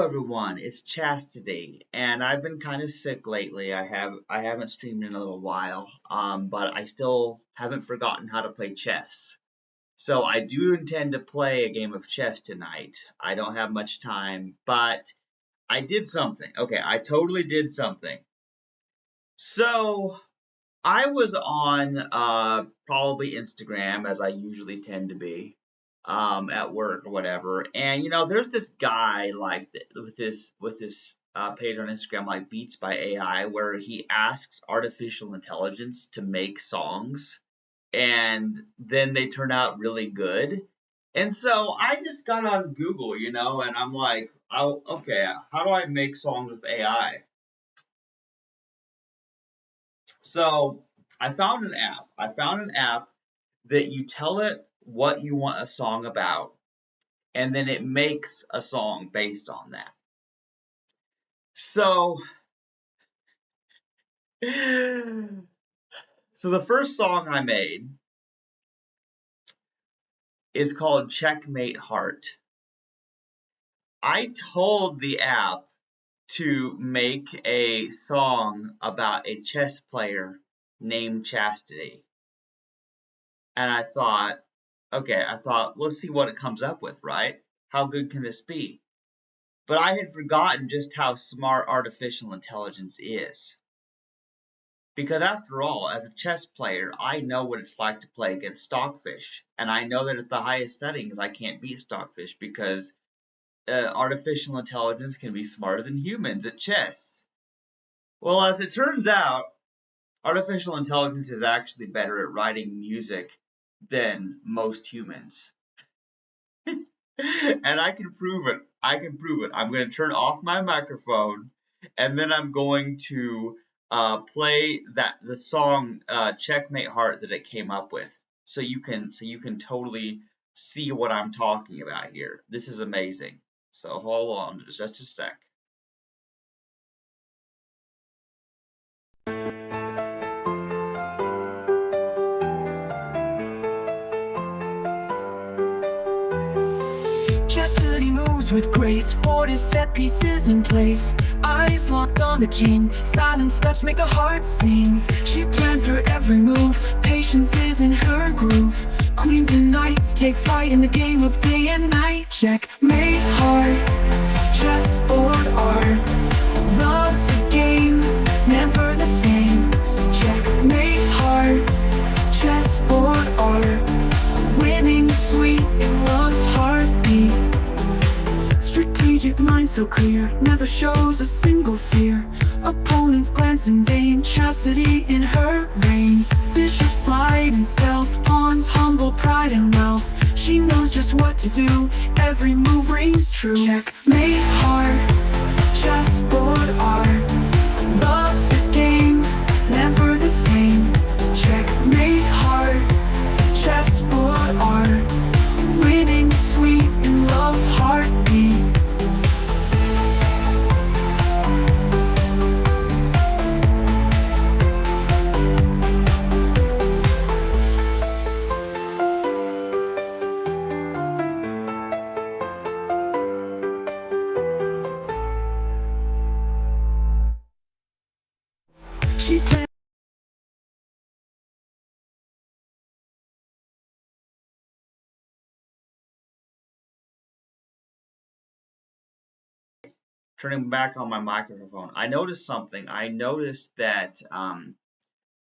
Everyone, it's Chastity, and I've been kind of sick lately. I haven't streamed in a little while, but I still haven't forgotten how to play chess. So I do intend to play a game of chess tonight. I don't have much time, but I did something. Okay, I totally did something. So I was on probably Instagram as I usually tend to be at work or whatever, and there's this guy like with this page on Instagram like Beats by AI where he asks artificial intelligence to make songs, and then they turn out really good. And so I just got on Google, and I'm like, okay, how do I make songs with AI? So I found an app that you tell it what you want a song about, and then it makes a song based on that. So, so the first song I made is called Checkmate Heart. I told the app to make a song about a chess player named Chastity. And I thought, let's see what it comes up with, right? How good can this be? But I had forgotten just how smart artificial intelligence is. Because after all, as a chess player, I know what it's like to play against Stockfish. And I know that at the highest settings, I can't beat Stockfish because artificial intelligence can be smarter than humans at chess. Well, as it turns out, artificial intelligence is actually better at writing music than most humans. And I can prove it. I can prove it. I'm going to turn off my microphone, and then I'm going to play the song "Checkmate Heart" that it came up with, so you can totally see what I'm talking about here. This is amazing. So hold on just a sec. Chastity moves with grace, ordered set pieces in place. Eyes locked on the king, silent steps make the heart sing. She plans her every move, patience is in her groove. Queens and knights take flight in the game of day and night. Checkmate heart, chessboard art. Love's a game, never the same. Checkmate heart, chessboard art. Winning sweet in love's heartbeat. Strategic mind so clear, never shows a single fear. Opponents glance in vain, chastity in her reign. Bishop slide and stealth, pawns humble pride and wealth. She knows just what to do, every move rings true. Checkmate heart, chessboard art. Love's a game, never the same. Checkmate heart, chessboard art. Winning sweet in love's heartbeat. She plans Turning back on my microphone, I noticed something. I noticed that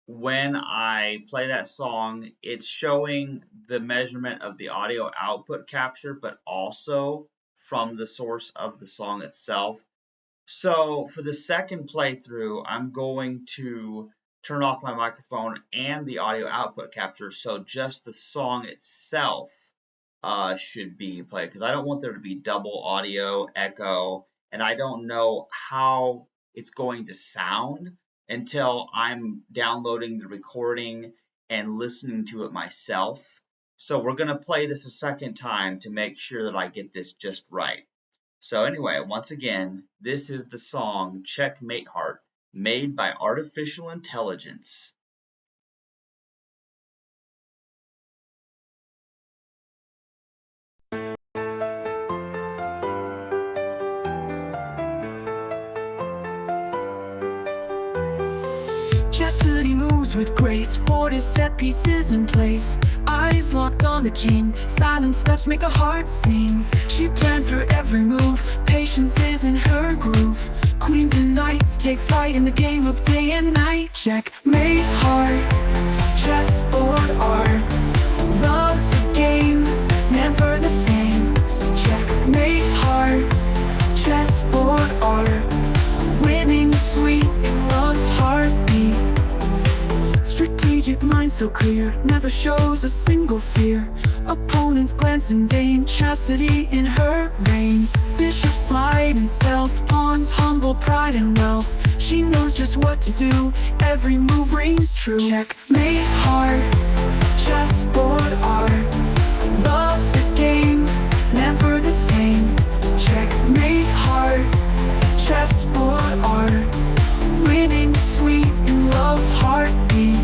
when I play that song, it's showing the measurement of the audio output capture, but also from the source of the song itself. So for the second playthrough, I'm going to turn off my microphone and the audio output capture, so just the song itself should be played, because I don't want there to be double audio echo, and I don't know how it's going to sound until I'm downloading the recording and listening to it myself. So we're going to play this a second time to make sure that I get this just right. So anyway, once again, this is the song Checkmate Heart, made by artificial intelligence. moves with grace, borders set pieces in place. Eyes locked on the king, silent steps make a heart sing. She plans her every move, patience is in her groove. Queens and knights take flight in the game of day and night. Checkmate heart, chessboard art. Love's a game, never the same. Checkmate heart, chessboard art. Winning sweet in love's heartbeat. Strategic mind so clear, never shows a single fear. Opponents glance in vain, chastity in her reign. Bishop slide and stealth, pawns humble pride and wealth. She knows just what to do, every move rings true. Checkmate heart, chessboard art. Love's a game, never the same. Checkmate heart, chessboard art. Winning sweet in love's heartbeat.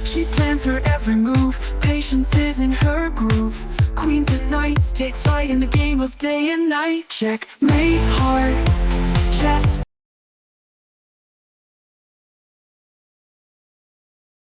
She plans her every move, patience is in her groove. Queens and knights take flight in the game of day and night. Checkmate heart, chess.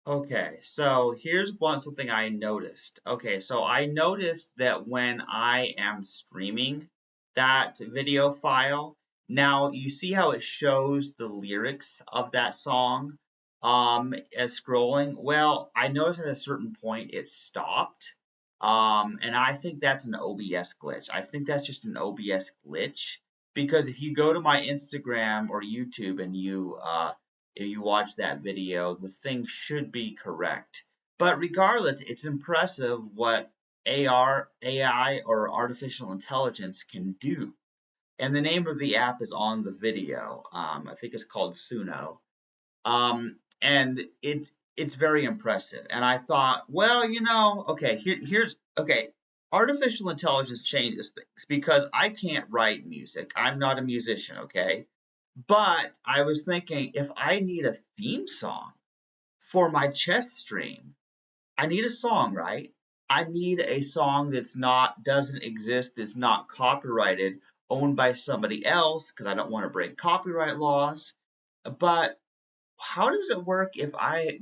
Okay, so here's something I noticed. Okay, so I noticed that when I am streaming that video file, now you see how it shows the lyrics of that song as scrolling. Well, I noticed at a certain point it stopped. And I think that's an OBS glitch. I think that's just an OBS glitch because if you go to my Instagram or YouTube and if you watch that video, the thing should be correct. But regardless, it's impressive what AI, or artificial intelligence can do. And the name of the app is on the video. I think it's called Suno. And it's very impressive. And I thought, well, okay, here's okay. Artificial intelligence changes things because I can't write music. I'm not a musician, okay? But I was thinking if I need a theme song for my chess stream, I need a song, right? I need a song doesn't exist, that's not copyrighted, owned by somebody else, because I don't want to break copyright laws. But how does it work if I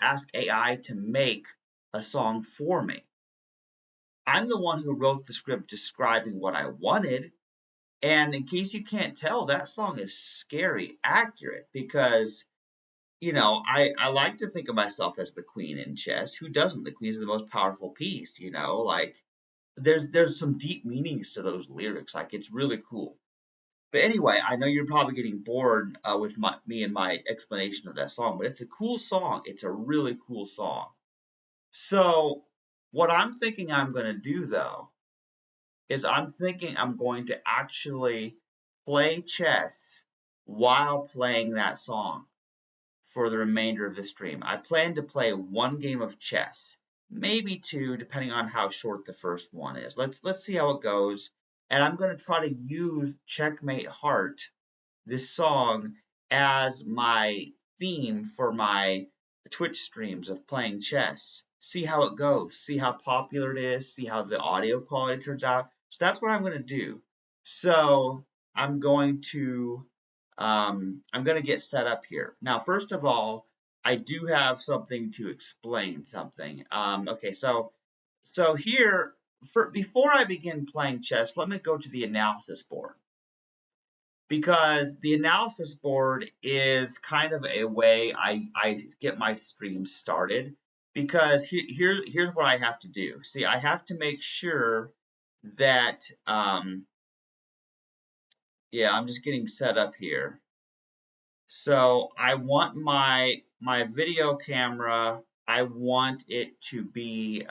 ask AI to make a song for me? I'm the one who wrote the script describing what I wanted. And in case you can't tell, that song is scary accurate because, I like to think of myself as the queen in chess. Who doesn't? The queen is the most powerful piece, like there's some deep meanings to those lyrics. Like it's really cool. But anyway, I know you're probably getting bored with me and my explanation of that song, but it's a cool song. It's a really cool song. So what I'm thinking I'm going to do though is I'm thinking I'm going to actually play chess while playing that song for the remainder of the stream. I plan to play one game of chess, maybe two, depending on how short the first one is. Let's see how it goes. And I'm going to try to use Checkmate Heart, this song, as my theme for my Twitch streams of playing chess. See how it goes, see how popular it is, see how the audio quality turns out. So that's what I'm going to do. So I'm going to get set up here. Now, first of all, I do have something to explain something. Okay, so here, before I begin playing chess, let me go to the analysis board. Because the analysis board is kind of a way I get my stream started. Because here's what I have to do. See, I have to make sure that, yeah, I'm just getting set up here. So I want my video camera, I want it to be,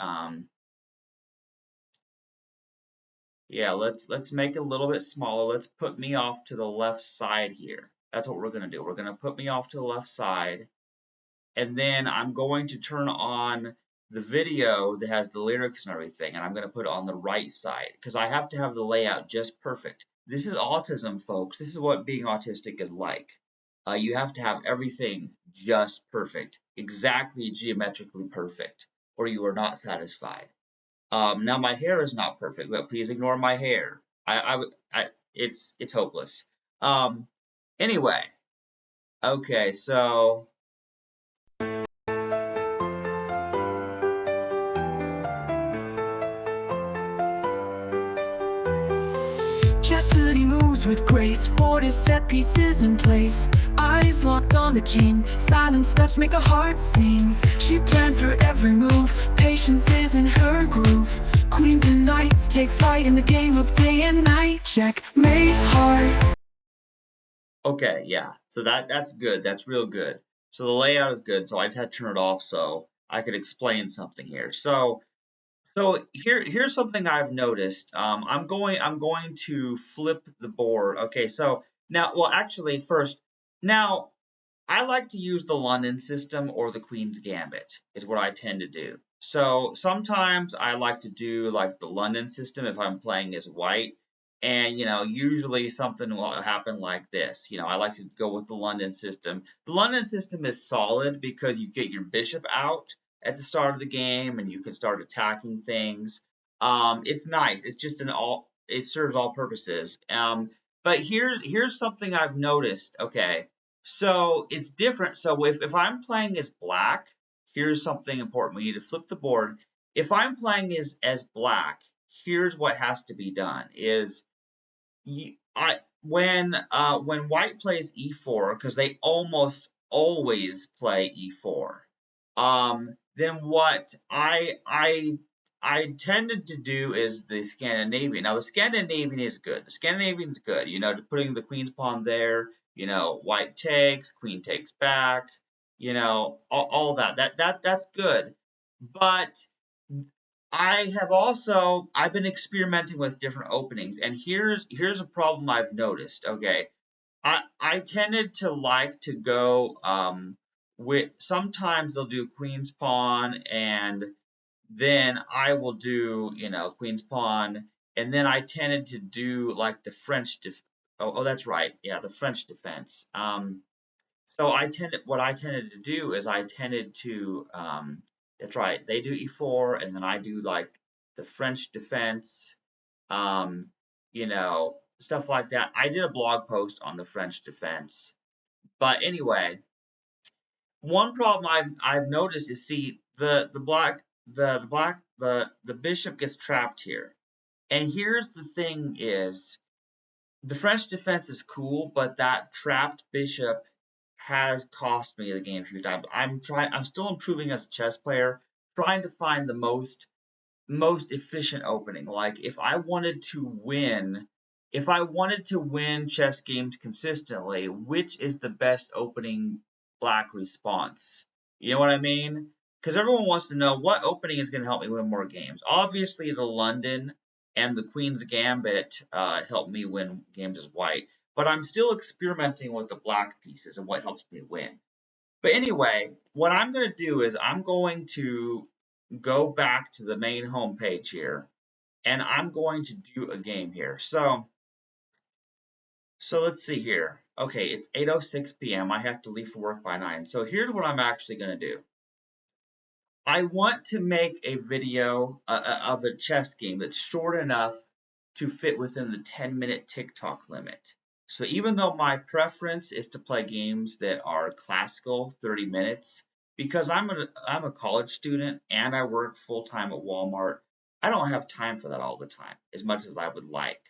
yeah, let's make it a little bit smaller. Let's put me off to the left side here. That's what we're going to do. We're going to put me off to the left side. And then I'm going to turn on the video that has the lyrics and everything. And I'm going to put it on the right side because I have to have the layout just perfect. This is autism, folks. This is what being autistic is like. You have to have everything just perfect, exactly geometrically perfect, or you are not satisfied. Now my hair is not perfect, but please ignore my hair. It's hopeless. Um, anyway, okay, so Chastity moves with grace, borders set pieces in place. Eyes locked on the king, silent steps make a heart sing. She plans her every move, patience is in her groove. Queens and knights take flight in the game of day and night. Checkmate heart. okay, yeah. So that's good. That's real good. So the layout is good. So I just had to turn it off so I could explain something here. So here's something I've noticed. I'm going to flip the board. Okay, so now, well, actually, first, now I like to use the London system or the Queen's Gambit is what I tend to do. So sometimes I like to do like the London system if I'm playing as white. And usually something will happen like this. I like to go with the London system. The London system is solid because you get your bishop out at the start of the game and you can start attacking things. It's nice. It's just it serves all purposes. But here's something I've noticed. Okay, so it's different. So if I'm playing as black, here's something important. We need to flip the board. If I'm playing as black, here's what has to be done is I when white plays e4, because they almost always play e4, then what I tended to do is the Scandinavian. Now the Scandinavian is good. The Scandinavian's good. Just putting the queen's pawn there. White takes, queen takes back. All that. That's good. But I've been experimenting with different openings, and here's a problem I've noticed. Okay, I tended to like to go with sometimes they'll do queen's pawn, and then I will do queen's pawn, and then I tended to do like the French oh, that's right, yeah, the French defense. So what I tended to do is I tended to that's right, they do e4 and then I do like the French defense, stuff like that. I did a blog post on the French defense. But anyway, one problem I've noticed is, see, the bishop gets trapped here. And here's the thing is, the French defense is cool, but that trapped bishop has cost me the game a few times. I'm still improving as a chess player, trying to find the most efficient opening. Like if I wanted to win chess games consistently, which is the best opening black response? You know what I mean? Because everyone wants to know what opening is going to help me win more games. Obviously, the London and the Queen's Gambit help me win games as white, but I'm still experimenting with the black pieces and what helps me win. But anyway, what I'm going to do is I'm going to go back to the main home page here, and I'm going to do a game here. So let's see here. Okay, it's 8:06 p.m. I have to leave for work by 9. So here's what I'm actually going to do. I want to make a video of a chess game that's short enough to fit within the 10-minute TikTok limit. So even though my preference is to play games that are classical 30 minutes, because I'm a college student and I work full time at Walmart, I don't have time for that all the time as much as I would like.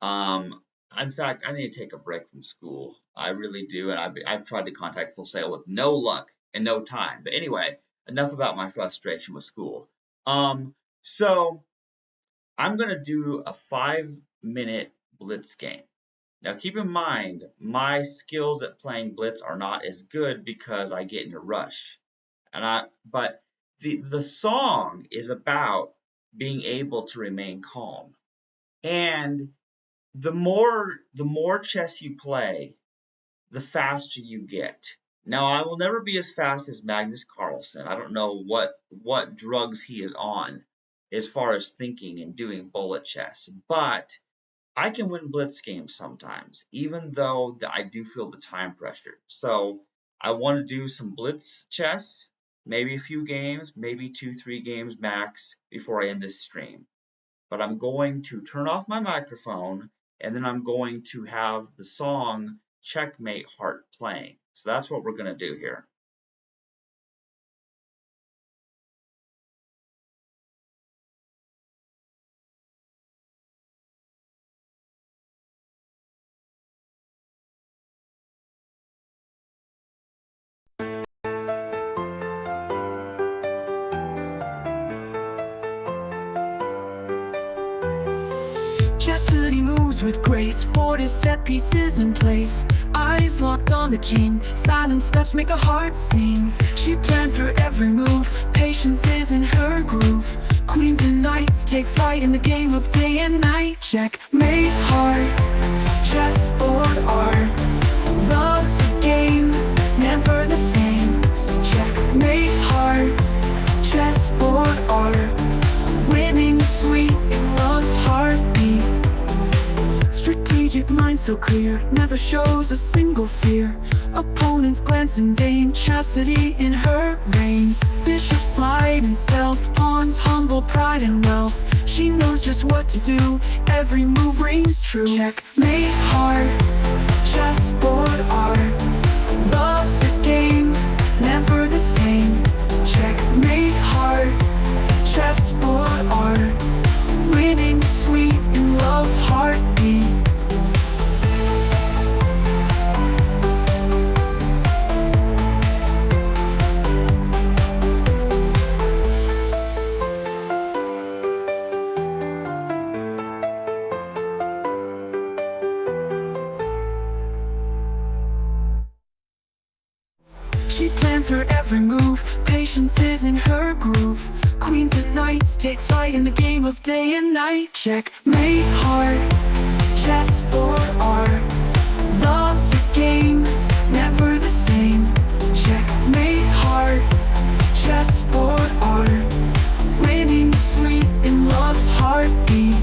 Um, in fact, I need to take a break from school. I really do, and I've tried to contact Full Sail with no luck and no time. But anyway, enough about my frustration with school. So I'm gonna do a 5-minute blitz game. Now keep in mind, my skills at playing blitz are not as good because I get in a rush. But the song is about being able to remain calm. And the more chess you play, the faster you get. Now I will never be as fast as Magnus Carlsen. I don't know what drugs he is on as far as thinking and doing bullet chess, but I can win blitz games sometimes, even though I do feel the time pressure. So I want to do some blitz chess, maybe a few games, maybe 2, 3 games max before I end this stream. But I'm going to turn off my microphone and then I'm going to have the song Checkmate Heart playing. So that's what we're going to do here. Chastity moves with grace, borders set pieces in place. Eyes locked on the king, silent steps make a heart sing. She plans her every move, patience is in her groove. Queens and knights take flight in the game of day and night. Checkmate heart, chessboard art. Love's a game, never the same. Checkmate heart, chessboard art. Winning sweet in love's heartbeat. Strategic mind so clear, never shows a single fear. Opponents glance in vain, chastity in her reign. Bishop slide in stealth, pawns humble pride and wealth. She knows just what to do, every move rings true. Checkmate heart, chessboard art. Love's a game, never the same. Checkmate heart, chessboard art. Winning sweet in love's heartbeat. She plans her every move, patience is in her groove. Queens and knights take flight in the game of day and night. Checkmate heart, chessboard art. Love's a game, never the same. Checkmate heart, chessboard art. Winning sweet in love's heartbeat.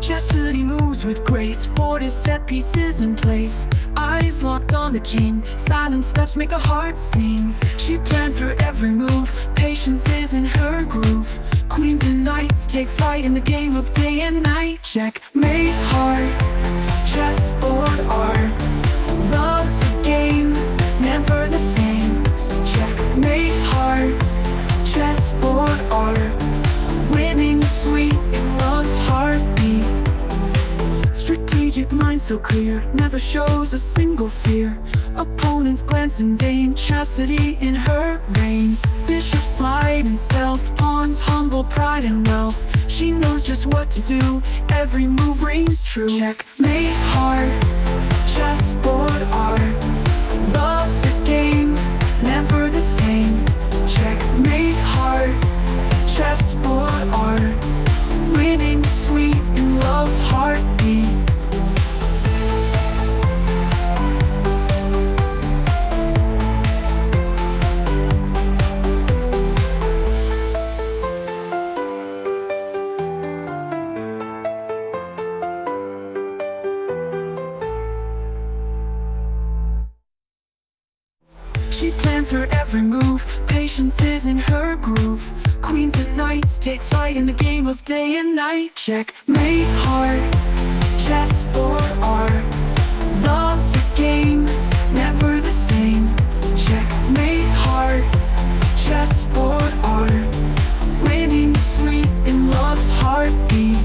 Chastity moves with grace, borders set pieces in place. Eyes locked on the king, silent steps make a heart sing. She plans her every move, patience is in her groove. Queens and knights take flight in the game of day and night. Checkmate heart, chessboard art. Love's a game, never the same. Checkmate heart, chessboard art. Winning sweet in love's heartbeat. Strategic mind so clear, never shows a single fear. Opponents glance in vain, chastity in her reign. Bishop slide in stealth, pawns humble pride and wealth. She knows just what to do, every move rings true. Checkmate heart, chessboard art. Love's a game, never the same. Checkmate heart, chessboard art. Winning sweet in love's heartbeat. She plans her every move, patience is in her groove. Queens and knights take flight in the game of day and night. Checkmate heart, chessboard art. Love's a game, never the same. Checkmate heart, chessboard art. Winning sweet in love's heartbeat.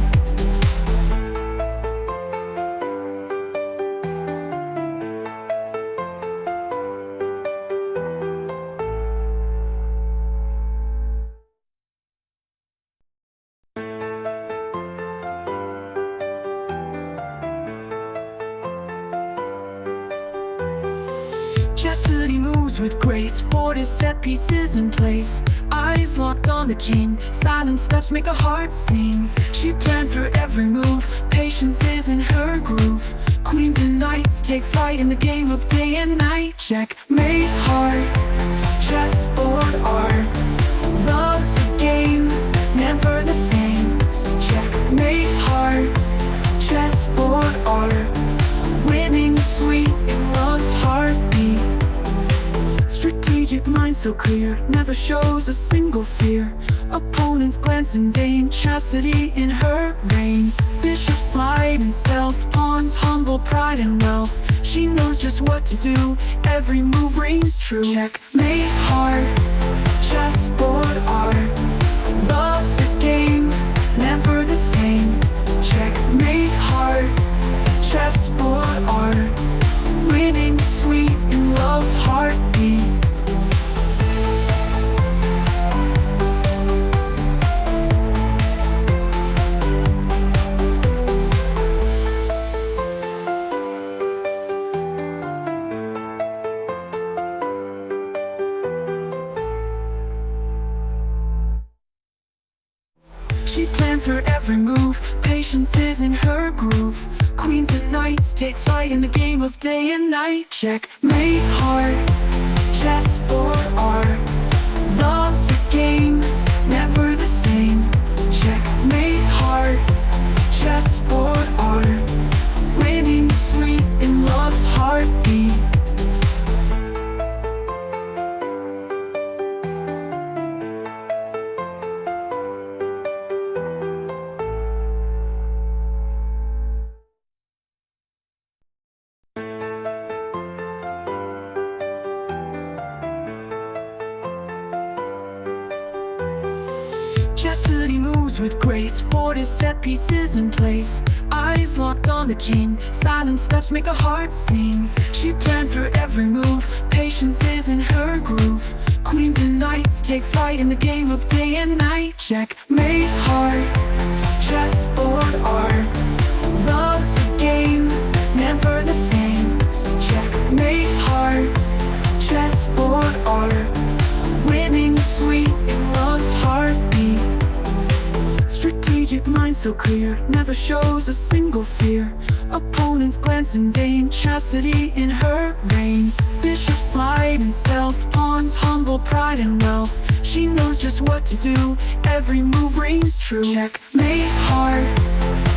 moves with grace, board is set, pieces in place. Eyes locked on the king, silent steps make a heart sing. She plans her every move, patience is in her groove. Queens and knights take flight in the game of day and night. Checkmate heart, chessboard art. Love's a game, never the same. Checkmate heart, chessboard art. Winning sweet in love's heartbeat. Strategic mind so clear, never shows a single fear. Opponents glance in vain, chastity in her reign. Bishops slide in stealth, pawns humble pride and wealth. She knows just what to do, every move rings true. Checkmate heart, chessboard art. Love's a game, never the same. Checkmate heart, chessboard art. Winning sweet in love's heartbeat. She plans her every move, patience is in her groove. Queens and knights take flight in the game of day and night. Checkmate heart, chessboard art. Love's a game, never the same. Checkmate heart, chessboard art. Winning sweet in love's heartbeat. Chastity moves with grace, board is set, pieces in place. Eyes locked on the king, silent steps make a heart sing. She plans her every move, patience is in her groove. Queens and knights take flight in the game of day and night. Checkmate heart, chessboard art. Love's a game, never the same. Checkmate heart, chessboard art. Winning sweet in love's heartbeat. Strategic mind so clear, never shows a single fear. Opponents glance in vain, chastity in her reign. Bishops slide in stealth, pawns humble pride and wealth. She knows just what to do, every move rings true. Checkmate heart,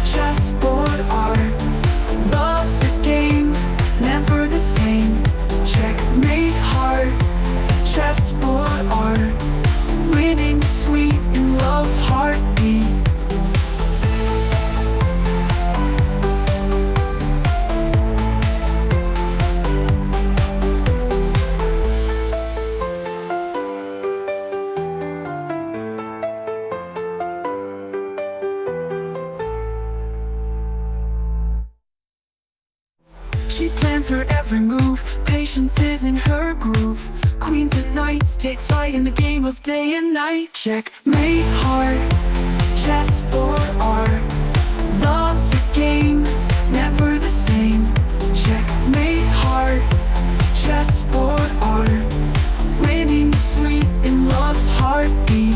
chessboard art. Love's a game, never the same. Checkmate heart, chessboard art. Winning sweet in love's heartbeat. She plans her every move, patience is in her groove. Queens and knights take flight in the game of day and night. Checkmate heart, chessboard art. Love's a game, never the same. Checkmate heart, chessboard art. Winning sweet in love's heartbeat.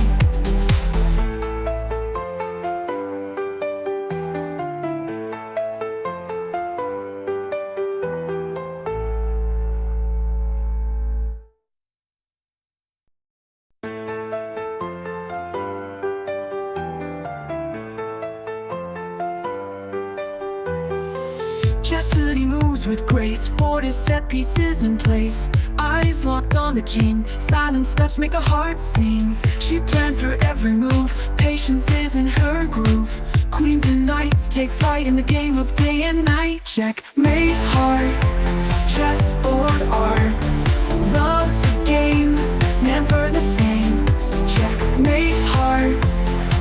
Chastity moves with grace, board is set, pieces in place. Eyes locked on the king, silent steps make a heart sing. She plans her every move, patience is in her groove. Queens and knights take flight in the game of day and night. Checkmate heart, chessboard art. Love's a game, never the same. Checkmate heart,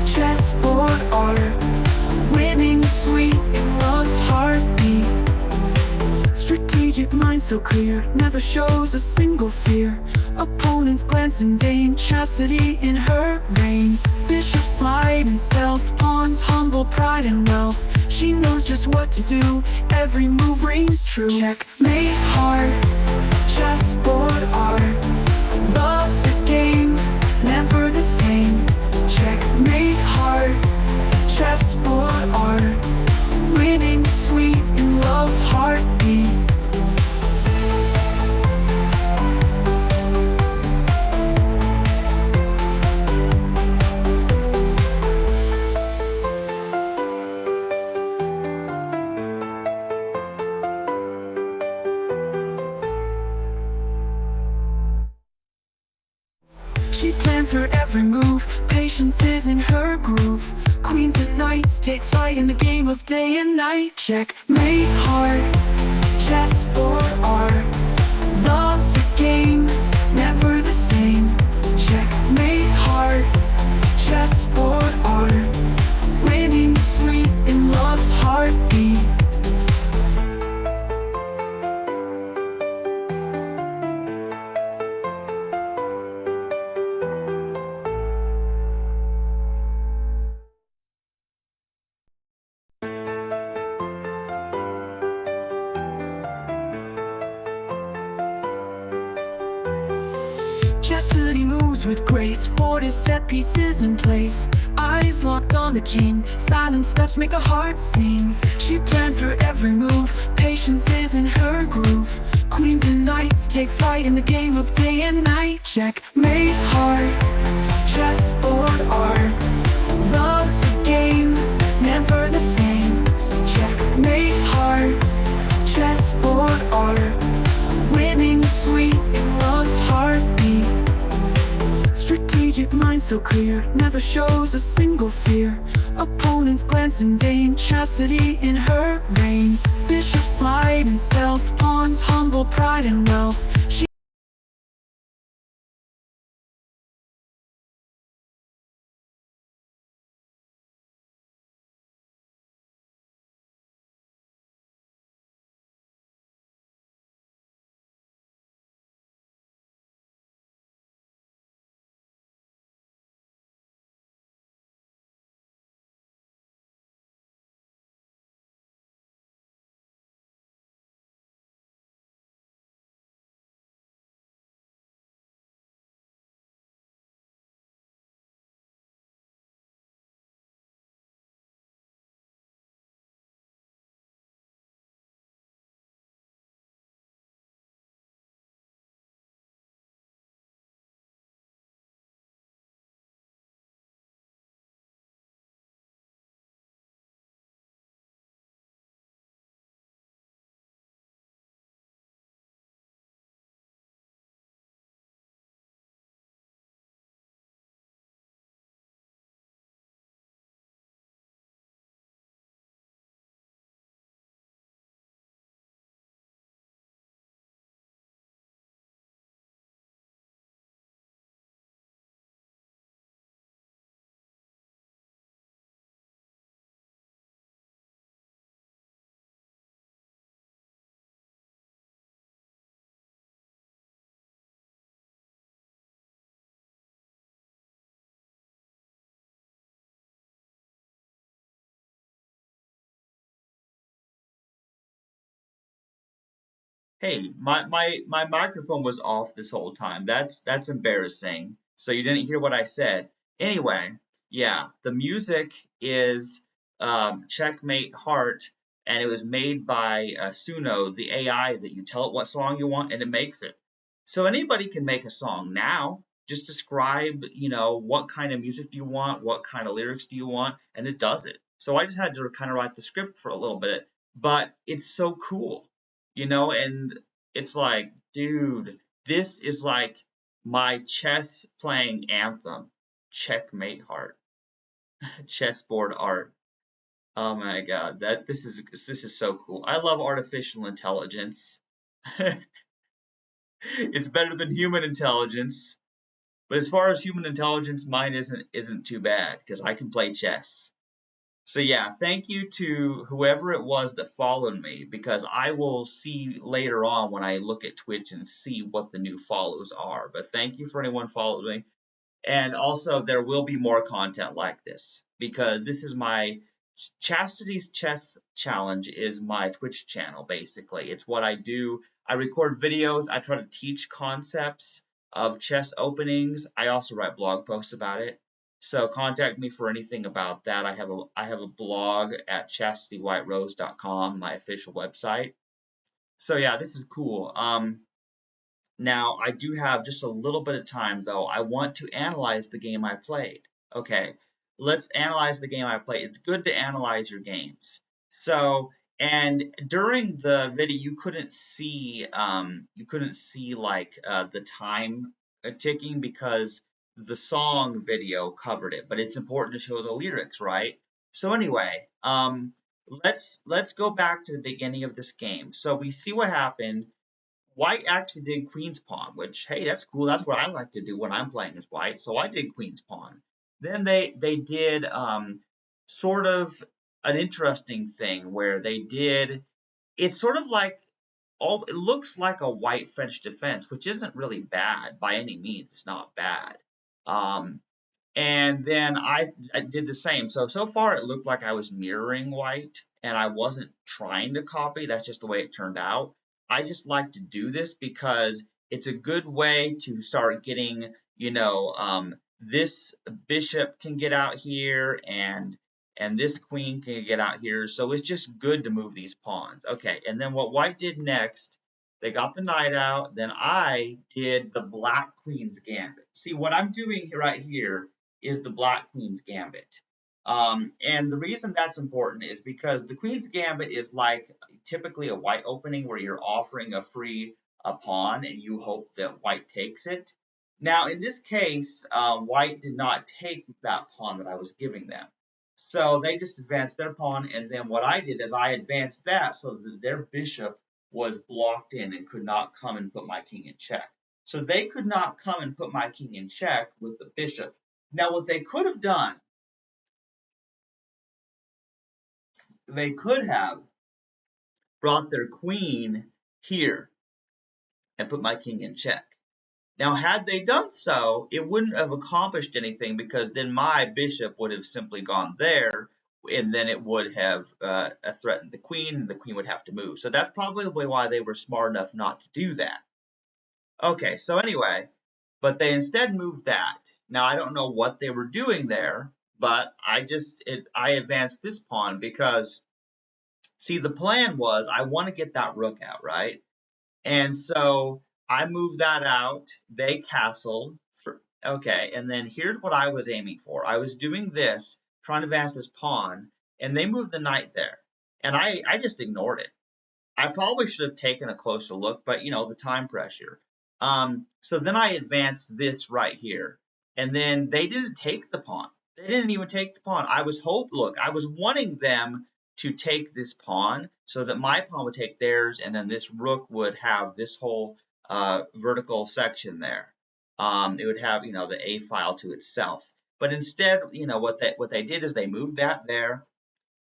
chessboard art. Winning sweet in love's heartbeat. Strategic mind so clear, never shows a single fear. Opponents glance in vain, chastity in her reign. Bishops slide in stealth, pawns humble pride and wealth. She knows just what to do, every move rings true. Checkmate heart, chessboard art. Love's a game, never the same. Checkmate heart, chessboard art. Winning sweet in love's heartbeat. She plans her every move, patience is in her groove. Queens and knights take flight in the game of day and night. Checkmate heart, chessboard art. Love's a game, never the same. Checkmate heart, chessboard art. Winning sweet in love's heartbeat. Chastity moves with grace, board is set, pieces in place. Eyes locked on the king, silence touch make a heart sing. She plans her every move, patience is in her groove. Queens and knights take flight in the game of day and night. Checkmate heart, chessboard art. Love's a game, never the same. Checkmate heart, chessboard art. Winning sweet in love's heartbeat. Strategic mind so clear, never shows a single fear. Opponents glance in vain, chastity in her reign. Bishop slide in stealth, pawns humble pride and wealth. She Hey, my microphone was off this whole time. That's embarrassing. So you didn't hear what I said. Anyway, yeah, the music is Checkmate Heart, and it was made by Suno, the AI that you tell it what song you want, and it makes it. So anybody can make a song now. Just describe, what kind of music do you want, what kind of lyrics do you want, and it does it. So I just had to kind of write the script for a little bit, but it's so cool, and it's like, dude, this is like my chess playing anthem. Checkmate heart, chessboard art. Oh my god, this is so cool. I love artificial intelligence. It's better than human intelligence, but as far as human intelligence, mine isn't too bad because I can play chess. So yeah, thank you to whoever it was that followed me, because I will see later on when I look at Twitch and see what the new follows are. But thank you for anyone following me. And also, there will be more content like this because this is my Chastity's Chess Challenge is my Twitch channel, basically. It's what I do. I record videos. I try to teach concepts of chess openings. I also write blog posts about it. So contact me for anything about that. I have a blog at chastitywhiterose.com, my official website. So yeah, this is cool. Now, I do have just a little bit of time, though. I want to analyze the game I played. Okay, let's analyze the game I played. It's good to analyze your games. So, and during the video, you couldn't see like the time ticking because the song video covered it. But it's important to show the lyrics, right? So anyway, let's go back to the beginning of this game. So we see what happened. White actually did queen's pawn, which, hey, that's cool. That's what I like to do when I'm playing as white. So I did queen's pawn. Then they did sort of an interesting thing where they did. It's sort of like it looks like a white French defense, which isn't really bad by any means. It's not bad. Um, and then I did the same. So far it looked like I was mirroring white and I wasn't trying to copy. That's just the way it turned out. I just like to do this because it's a good way to start getting, this bishop can get out here and this queen can get out here. So it's just good to move these pawns. Okay, and then what white did next, they got the knight out. Then I did the black queen's gambit. See, what I'm doing right here is the black queen's gambit. And the reason that's important is because the queen's gambit is like typically a white opening where you're offering a free pawn and you hope that white takes it. Now, in this case, white did not take that pawn that I was giving them. So they just advanced their pawn, and then what I did is I advanced that so that their bishop was blocked in and could not come and put my king in check. So they could not come and put my king in check with the bishop. Now, what they could have done, they could have brought their queen here and put my king in check. Now, had they done so, it wouldn't have accomplished anything because then my bishop would have simply gone there, and then it would have threatened the queen, and the queen would have to move. So that's probably why they were smart enough not to do that. Okay, so anyway, but they instead moved that. Now, I don't know what they were doing there, but I advanced this pawn because, see, the plan was I want to get that rook out, right? And so I moved that out. They castled. Okay, and then here's what I was aiming for. I was doing this, trying to advance this pawn, and they moved the knight there. And I just ignored it. I probably should have taken a closer look, but the time pressure. So then I advanced this right here, and then they didn't take the pawn. They didn't even take the pawn. I was wanting them to take this pawn so that my pawn would take theirs, and then this rook would have this whole vertical section there. It would have, the A file to itself. But instead, what they did is they moved that there,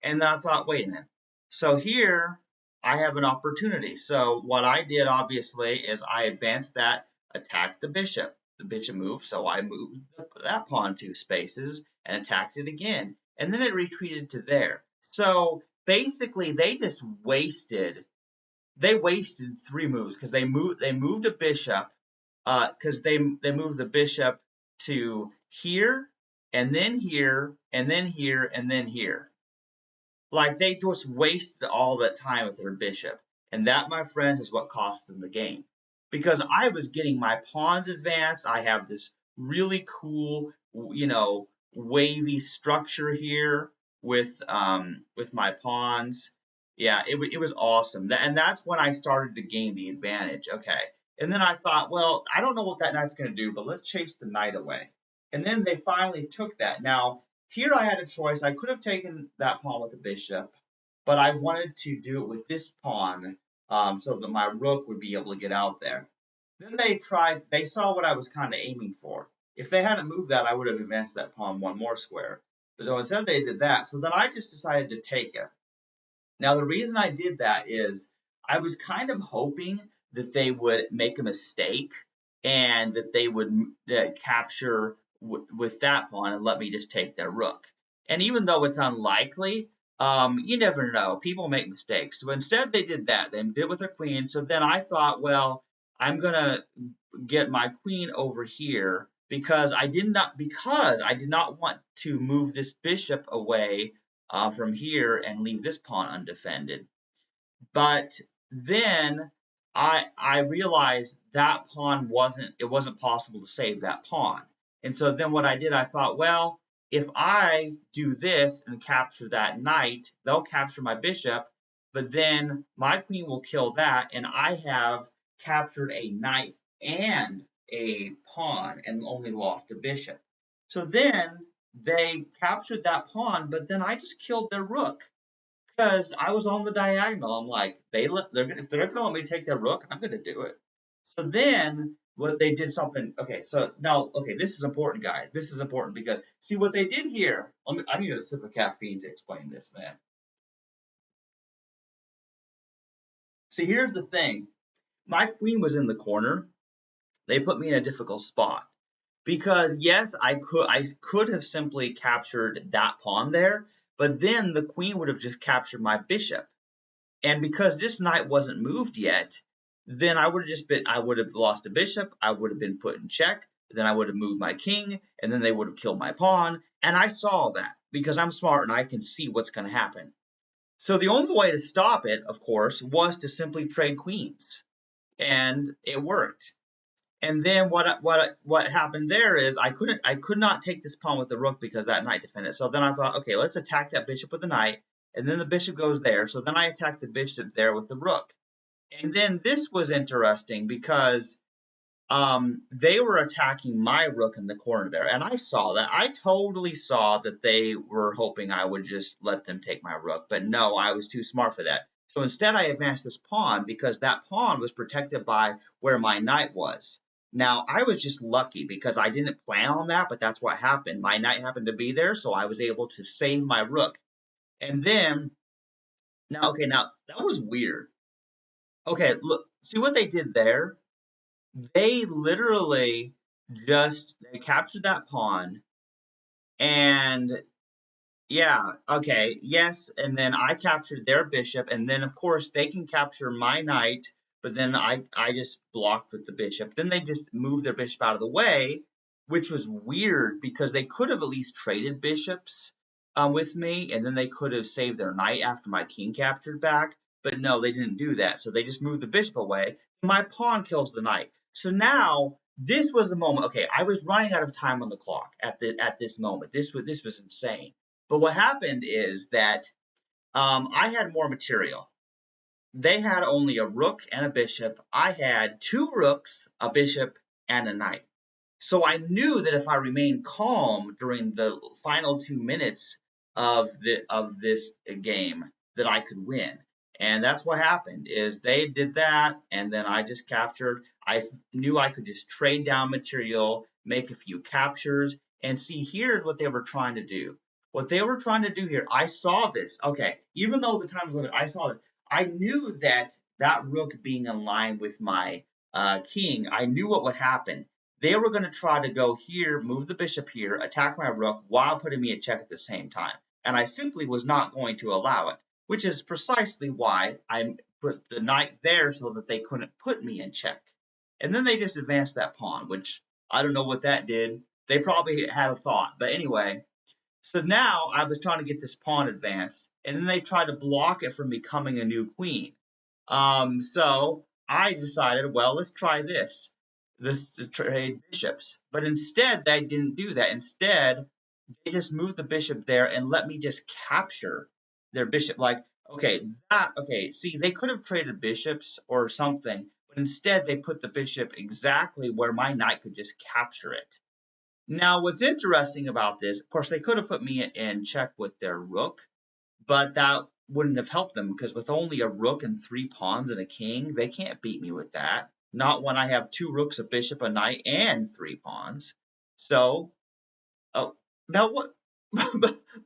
and I thought, wait a minute. So here I have an opportunity. So what I did, obviously, is I advanced that, attacked the bishop. The bishop moved, so I moved that pawn 2 spaces and attacked it again. And then it retreated to there. So basically, they wasted 3 moves because they moved a bishop because they moved the bishop to here and then here and then here and then here. Like they just wasted all that time with their bishop, and that, my friends, is what cost them the game. Because I was getting my pawns advanced. I have this really cool, wavy structure here with my pawns. Yeah, it was awesome. And that's when I started to gain the advantage. Okay. And then I thought, well, I don't know what that knight's going to do, but let's chase the knight away. And then they finally took that. Now, here I had a choice. I could have taken that pawn with the bishop, but I wanted to do it with this pawn so that my rook would be able to get out there. Then they saw what I was kind of aiming for. If they hadn't moved that, I would have advanced that pawn 1 more square. So instead they did that. So then I just decided to take it. Now, the reason I did that is I was kind of hoping that they would make a mistake and that they would capture with that pawn and let me just take their rook. And even though it's unlikely, You never know. People make mistakes. So instead, they did that. They did it with their queen. So then I thought, well, I'm gonna get my queen over here because I did not want to move this bishop away from here and leave this pawn undefended. But then I realized that pawn wasn't possible to save that pawn. And so then what I did, I thought, well, if I do this and capture that knight, they'll capture my bishop, but then my queen will kill that, and I have captured a knight and a pawn and only lost a bishop. So then they captured that pawn, but then I just killed their rook because I was on the diagonal. I'm like, if they're gonna let me take their rook, I'm gonna do it. So then what they did something. Okay, so now this is important, guys. This is important because see what they did here. I need a sip of caffeine to explain this, man. See, here's the thing. My queen was in the corner. They put me in a difficult spot because yes, I could have simply captured that pawn there, but then the queen would have just captured my bishop. And because this knight wasn't moved yet, then I would have lost a bishop, I would have been put in check, then I would have moved my king, and then they would have killed my pawn. And I saw that because I'm smart and I can see what's going to happen. So the only way to stop it, of course, was to simply trade queens. And it worked. And then what happened there is I could not take this pawn with the rook because that knight defended. So then I thought, okay, let's attack that bishop with the knight, and then the bishop goes there. So then I attacked the bishop there with the rook. And then this was interesting because they were attacking my rook in the corner there, and I saw that. I totally saw that they were hoping I would just let them take my rook, but no, I was too smart for that. So instead, I advanced this pawn because that pawn was protected by where my knight was. Now, I was just lucky because I didn't plan on that, but that's what happened. My knight happened to be there, so I was able to save my rook. And then, now that was weird. Okay, look, see what they did there? They literally they captured that pawn and yeah, okay, yes, and then I captured their bishop, and then of course they can capture my knight, but then I just blocked with the bishop. Then they just moved their bishop out of the way, which was weird because they could have at least traded bishops with me, and then they could have saved their knight after my king captured back. But no, they didn't do that. So they just moved the bishop away. My pawn kills the knight. So now this was the moment. Okay, I was running out of time on the clock at this moment. This was insane. But what happened is that I had more material. They had only a rook and a bishop. I had two rooks, a bishop, and a knight. So I knew that if I remained calm during the final 2 minutes of this game, that I could win. And that's what happened. Is they did that, and then I just captured. I knew I could just trade down material, make a few captures, and see here's what they were trying to do. What they were trying to do here, I saw this. Okay, even though the time was limited, I saw this. I knew that that rook being in line with my king, I knew what would happen. They were going to try to go here, move the bishop here, attack my rook while putting me in check at the same time. And I simply was not going to allow it, which is precisely why I put the knight there so that they couldn't put me in check. And then they just advanced that pawn, which I don't know what that did. They probably had a thought. But anyway, so now I was trying to get this pawn advanced, and then they tried to block it from becoming a new queen. So I decided, well, let's try this to trade bishops. But instead, they didn't do that. Instead, they just moved the bishop there and let me just capture their bishop. Like, okay, see, they could have traded bishops or something, but instead they put the bishop exactly where my knight could just capture it. Now, what's interesting about this, of course, they could have put me in check with their rook, but that wouldn't have helped them because with only a rook and 3 pawns and a king, they can't beat me with that. Not when I have 2 rooks, a bishop, a knight, and 3 pawns. So, oh, now what?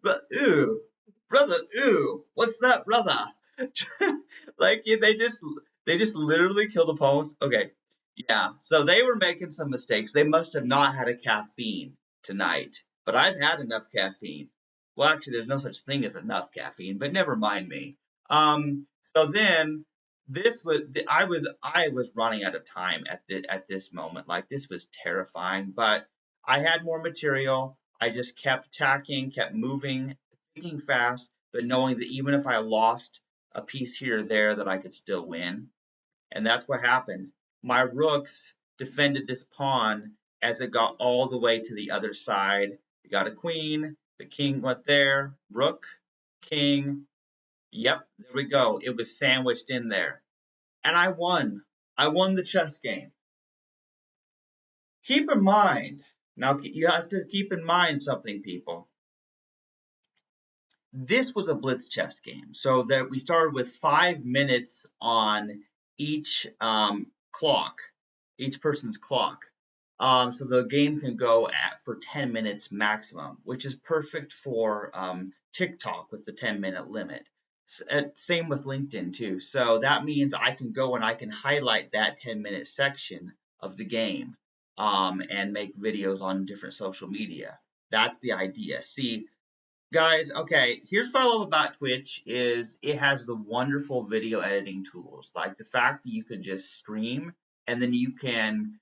but ew, brother, ew, what's that, brother? Like they just literally killed the pawn. Okay, yeah. So they were making some mistakes. They must have not had a caffeine tonight, but I've had enough caffeine. Well, actually, there's no such thing as enough caffeine, but never mind me. Um, so then this was I was running out of time at this moment. Like this was terrifying, but I had more material. I just kept attacking, kept moving, thinking fast, but knowing that even if I lost a piece here or there, that I could still win. And that's what happened. My rooks defended this pawn as it got all the way to the other side. We got a queen, the king went there, rook, king. Yep, there we go. It was sandwiched in there. And I won. I won the chess game. Keep in mind, now you have to keep in mind something, people. This was a blitz chess game, so that we started with 5 minutes on each clock, each person's clock. So the game can go at for 10 minutes maximum, which is perfect for TikTok with the 10-minute limit. Same with LinkedIn too. So that means I can go and I can highlight that 10-minute section of the game and make videos on different social media. That's the idea. See, guys, okay, here's what I love about Twitch is it has the wonderful video editing tools. Like the fact that you can just stream and then you can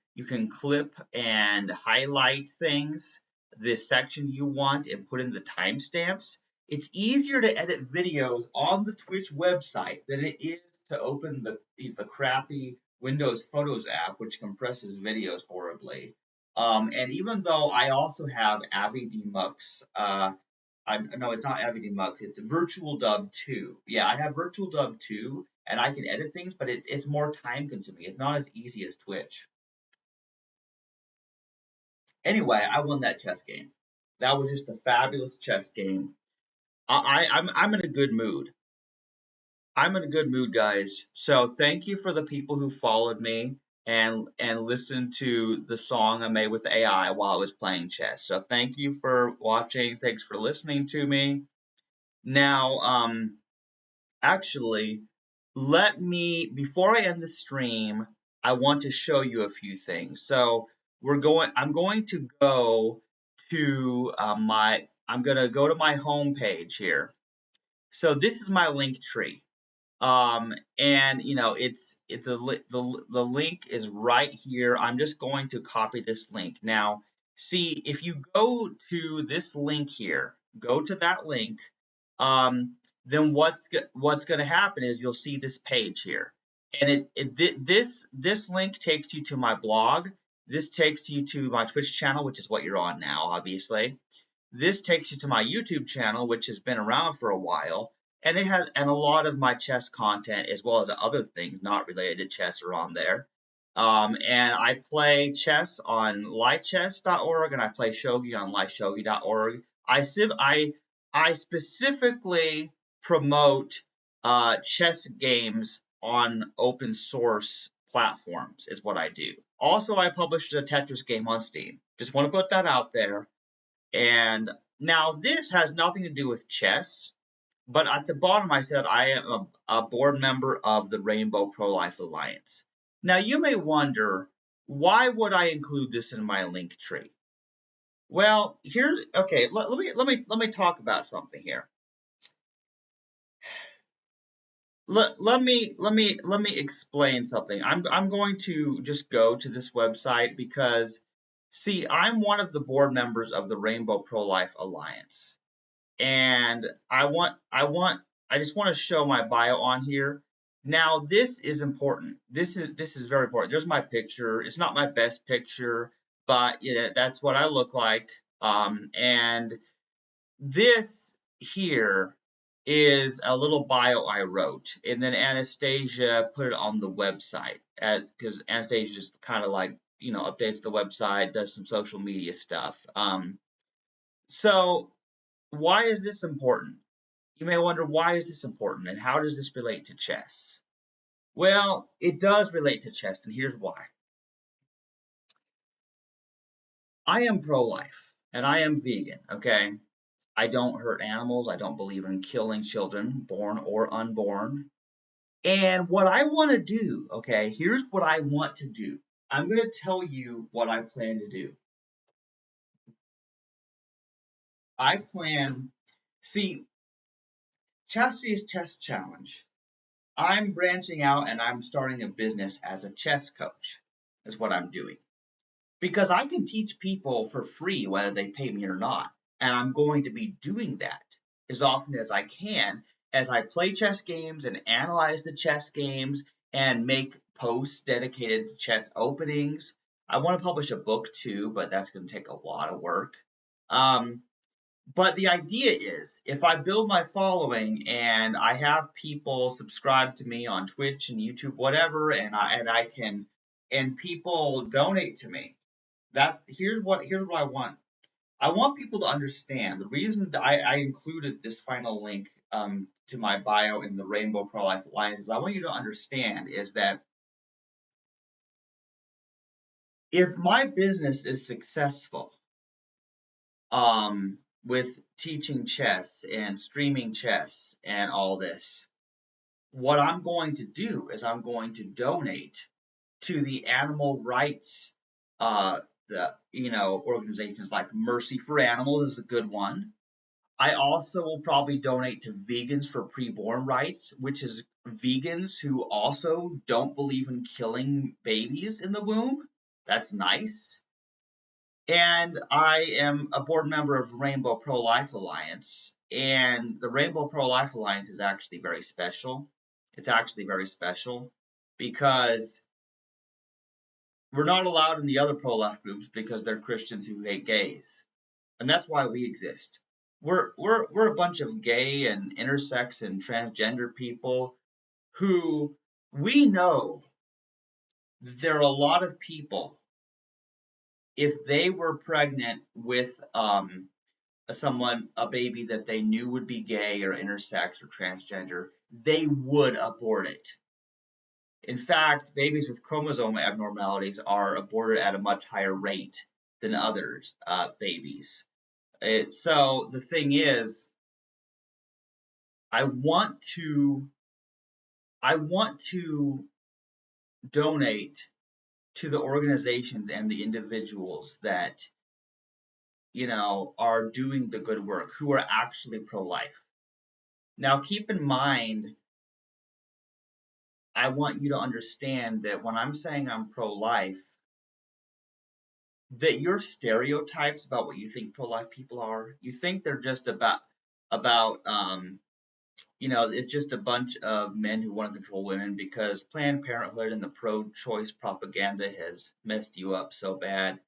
clip and highlight things, the section you want and put in the timestamps. It's easier to edit videos on the Twitch website than it is to open the crappy Windows Photos app, which compresses videos horribly. And even though I also have Avi Demux, no, it's not Avid Mux. It's Virtual Dub 2. Yeah, I have Virtual Dub 2, and I can edit things, but it's more time consuming. It's not as easy as Twitch. Anyway, I won that chess game. That was just a fabulous chess game. I'm in a good mood. I'm in a good mood, guys. So thank you for the people who followed me and listened to the song I made with AI while I was playing chess. So thank you for watching. Thanks for listening to me. Now, actually, let me, before I end the stream, I want to show you a few things. So I'm going to go to I'm going to go to my home page here. So this is my link tree. And the link is right here. I'm just going to copy this link. Now, see, if you go to this link here, go to that link, then what's going to happen is you'll see this page here, and this link takes you to my blog. This takes you to my Twitch channel, which is what you're on now, obviously. This takes you to my YouTube channel, which has been around for a while, and a lot of my chess content as well as other things not related to chess are on there. And I play chess on lightchess.org and I play shogi on lightshogi.org. I specifically promote chess games on open source platforms is what I do. Also, I published a Tetris game on Steam. Just want to put that out there. And now this has nothing to do with chess, but at the bottom I said I am a board member of the Rainbow Pro-Life Alliance. Now you may wonder, why would I include this in my link tree? Well, okay, let me talk about something here. Let me explain something. I'm going to just go to this website because, see, I'm one of the board members of the Rainbow Pro-Life Alliance, and I just want to show my bio on here. Now this is important. This is very important. There's my picture. It's not my best picture, but yeah, that's what I look like. And this here is a little bio I wrote, and then Anastasia put it on the website because Anastasia just kind of like updates the website, does some social media stuff. So why is this important? You may wonder, why is this important and how does this relate to chess? Well, it does relate to chess, and here's why. I am pro-life and I am vegan, okay? I don't hurt animals. I don't believe in killing children, born or unborn. And what I want to do, okay, here's what I want to do. I'm going to tell you what I plan to do. I plan See, Chastity's Chess Challenge. I'm branching out and I'm starting a business as a chess coach, is what I'm doing. Because I can teach people for free whether they pay me or not. And I'm going to be doing that as often as I can as I play chess games and analyze the chess games and make posts dedicated to chess openings. I want to publish a book too, but that's going to take a lot of work. Um, but the idea is if I build my following and I have people subscribe to me on Twitch and YouTube, whatever, and I can and people donate to me. Here's what I want. I want people to understand the reason that I included this final link to my bio in the Rainbow Pro Life Alliance is I want you to understand is that if my business is successful, with teaching chess and streaming chess and all this, what I'm going to do is I'm going to donate to the animal rights, the organizations like Mercy for Animals is a good one. I also will probably donate to Vegans for Preborn Rights, which is vegans who also don't believe in killing babies in the womb. That's nice. And I am a board member of Rainbow Pro Life Alliance. And the Rainbow Pro Life Alliance is actually very special. It's actually very special because we're not allowed in the other pro life groups because they're Christians who hate gays. And that's why we exist. We're a bunch of gay and intersex and transgender people who we know there are a lot of people, if they were pregnant with a baby that they knew would be gay or intersex or transgender, they would abort it. In fact, babies with chromosome abnormalities are aborted at a much higher rate than others babies. So the thing is, I want to donate to the organizations and the individuals that are doing the good work, who are actually pro-life. Now, keep in mind, I want you to understand that when I'm saying I'm pro-life, that your stereotypes about what you think pro-life people are, you think they're just about it's just a bunch of men who want to control women because Planned Parenthood and the pro-choice propaganda has messed you up so bad.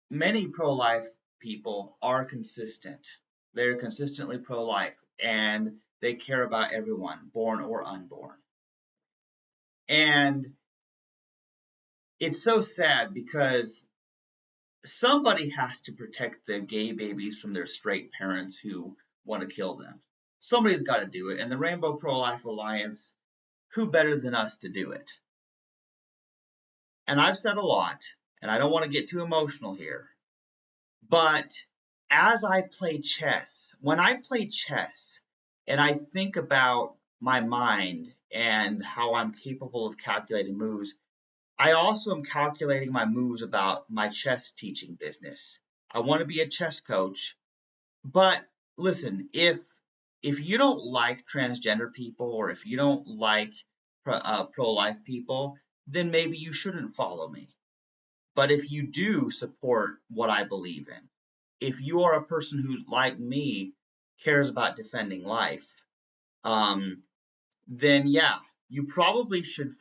Many pro-life people are consistent. They're consistently pro-life and they care about everyone, born or unborn. And it's so sad because somebody has to protect the gay babies from their straight parents who want to kill them. Somebody's got to do it. And the Rainbow Pro-Life Alliance, who better than us to do it? And I've said a lot, and I don't want to get too emotional here, but as I play chess, when I play chess and I think about my mind and how I'm capable of calculating moves, I also am calculating my moves about my chess teaching business. I want to be a chess coach, but listen, if you don't like transgender people or if you don't like pro-life people, then maybe you shouldn't follow me. But if you do support what I believe in, if you are a person who, like me, cares about defending life, then yeah, you probably should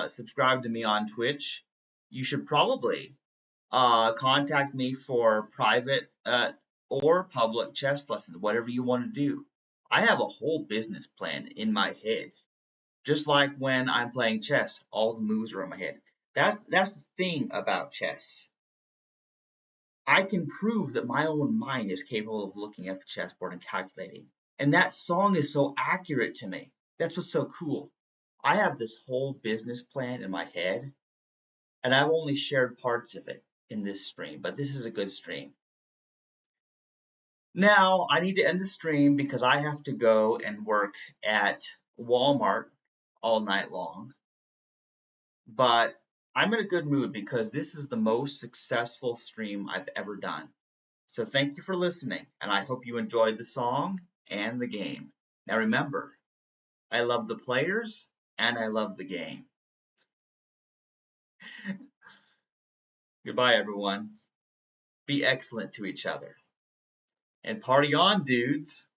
subscribe to me on Twitch. You should probably contact me for private or public chess lessons, whatever you want to do. I have a whole business plan in my head. Just like when I'm playing chess, all the moves are in my head. That's the thing about chess. I can prove that my own mind is capable of looking at the chessboard and calculating. And that song is so accurate to me. That's what's so cool. I have this whole business plan in my head, and I've only shared parts of it in this stream, but this is a good stream. Now, I need to end the stream because I have to go and work at Walmart all night long. But I'm in a good mood because this is the most successful stream I've ever done. So thank you for listening, and I hope you enjoyed the song and the game. Now remember, I love the players and I love the game. Goodbye, everyone. Be excellent to each other. And party on, dudes!